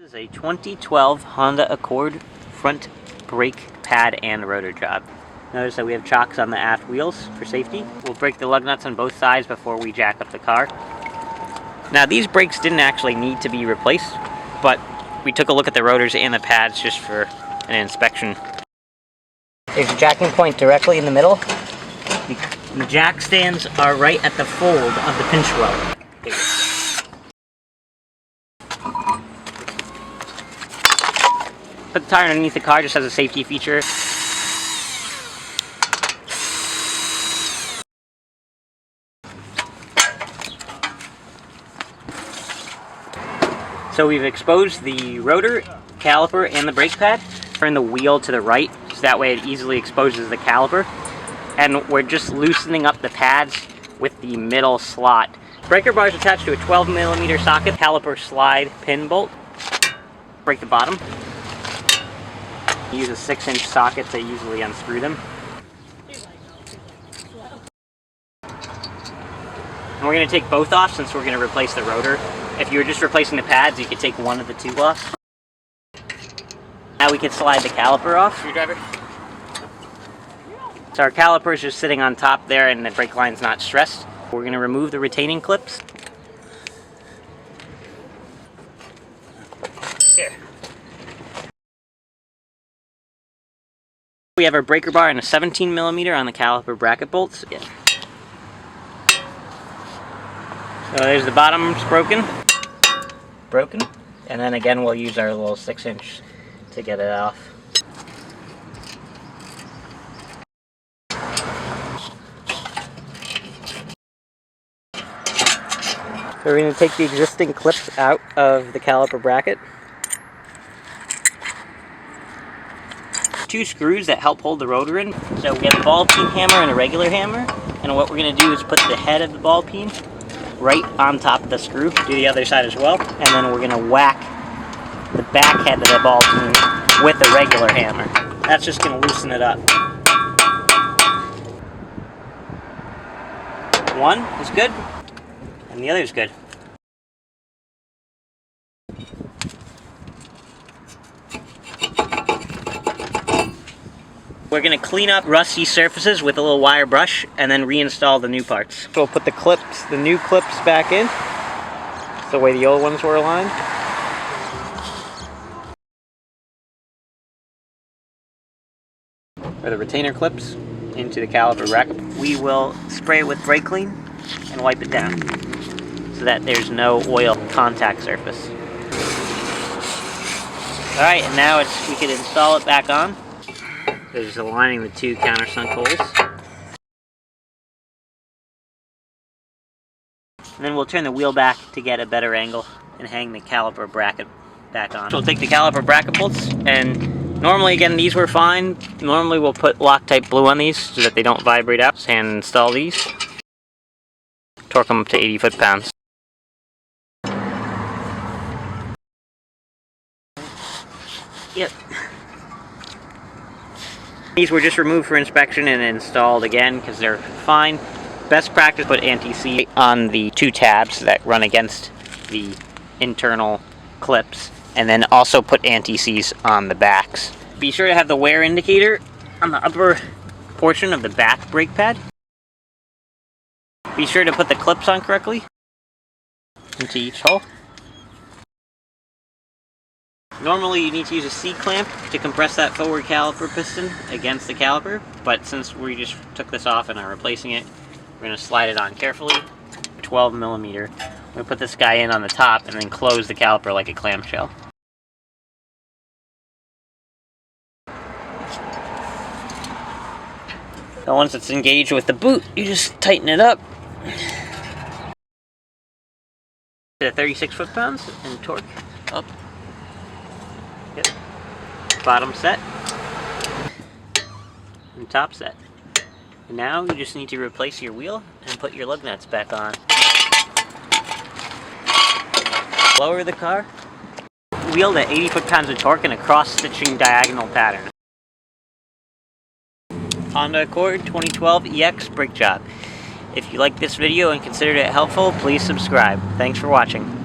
This is a 2012 Honda Accord front brake pad and rotor job. Notice that we have chocks on the aft wheels for safety. We'll break the lug nuts on both sides before we jack up the car. Now these brakes didn't actually need to be replaced, but we took a look at the rotors and the pads just for an inspection. There's a jacking point directly in the middle. The jack stands are right at the fold of the pinch well. Put the tire underneath the car just as a safety feature. So we've exposed the rotor, caliper, and the brake pad. Turn the wheel to the right, so that way it easily exposes the caliper. And we're just loosening up the pads with the middle slot. Breaker bar is attached to a 12mm socket, caliper slide pin bolt. Break the bottom. Use a 6-inch socket to easily unscrew them. And we're going to take both off since we're going to replace the rotor. If you were just replacing the pads, you could take one of the two off. Now we can slide the caliper off. Screwdriver. So our caliper is just sitting on top there and the brake line's not stressed. We're going to remove the retaining clips. Here. We have our breaker bar and a 17mm on the caliper bracket bolts. Yeah. So there's the bottom's broken. And then again we'll use our little 6-inch to get it off. So we're going to take the existing clips out of the caliper bracket. Two screws that help hold the rotor in. So we have a ball peen hammer and a regular hammer. And what we're going to do is put the head of the ball peen right on top of the screw. Do the other side as well. And then we're going to whack the back head of the ball peen with a regular hammer. That's just going to loosen it up. One is good, and the other is good. We're going to clean up rusty surfaces with a little wire brush and then reinstall the new parts. So we'll put the new clips back in. That's the way the old ones were aligned. Or the retainer clips into the caliper bracket. We will spray it with brake clean and wipe it down so that there's no oil contact surface. Alright, and now we can install it back on. So just aligning the two countersunk holes. And then we'll turn the wheel back to get a better angle and hang the caliper bracket back on. So we'll take the caliper bracket bolts, and normally, again, these were fine. Normally we'll put Loctite blue on these so that they don't vibrate out. Just hand install these. Torque them up to 80 foot-pounds. Yep. These were just removed for inspection and installed again because they're fine. Best practice, put anti-seize on the two tabs that run against the internal clips, and then also put anti-seize on the backs. Be sure to have the wear indicator on the upper portion of the back brake pad. Be sure to put the clips on correctly into each hole. Normally you need to use a C-clamp to compress that forward caliper piston against the caliper, but since we just took this off and are replacing it, we're going to slide it on carefully. 12mm. We're going to put this guy in on the top and then close the caliper like a clamshell. So once it's engaged with the boot, you just tighten it up. To 36 foot-pounds and torque up. Yep. Bottom set and top set. And now you just need to replace your wheel and put your lug nuts back on. Lower the car. Wheel to 80 foot-pounds of torque in a cross-stitching diagonal pattern. Honda Accord 2012 EX brake job. If you liked this video and considered it helpful, please subscribe. Thanks for watching.